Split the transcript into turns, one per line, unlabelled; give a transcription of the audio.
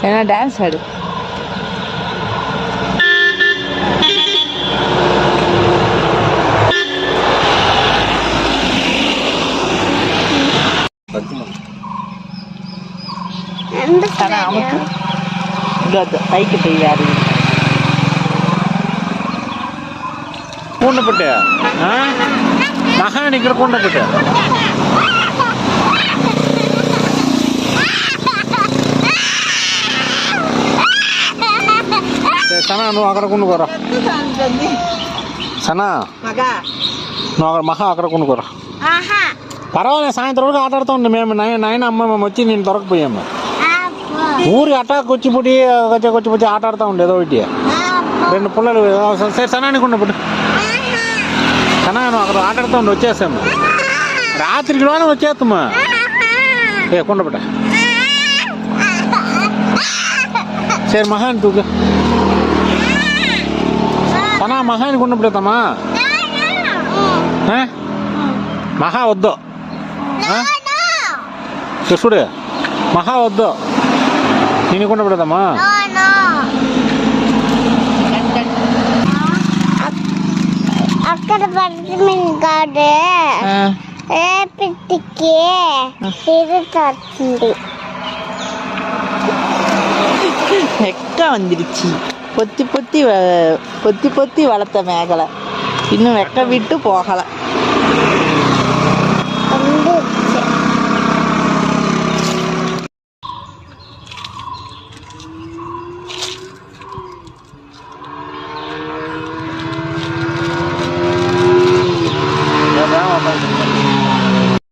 ஏன்னா டான்ஸ் ஆடு. பைக்கு போய் யாரு
கூண்டப்பட்டு மகா நிக்கிற கூண்டப்பட்டு సనా నువ్వు అక్కడ కొనుక్కోరా సనా నువ్వు అక్కడ మహా అక్కడ కొనుక్కోరా పర్వాలేదు సాయంత్రం వరకు ఆటాడుతూ ఉండే మేము నాయన అమ్మ మేము వచ్చి నేను దొరకపోయాము ఊరికి అటాక్ వచ్చిపోయి వచ్చిపోయి ఆటాడుతూ ఉండే ఏదో ఒకటి 2 పిల్లలు సరే సనానికి ఉన్నప్పుడు సనా నువ్వు అక్కడ ఆటాడుతూ ఉండి వచ్చేసాము రాత్రికి లోనే వచ్చేస్తామా ఏ కొండపట సరే మహాని తూకు సనా మహాని కొండపడతామా మహా వద్దు చూడు మహా వద్దు నేను కొండ పెడదామా
అక్కడ పడుతుంది పిట్టికి తిరుగుతుంది
வெக்க வந்துருச்சு. பொத்தி பொத்தி வளர்த்த மேகலை இன்னும் வெக்க விட்டு போகலை.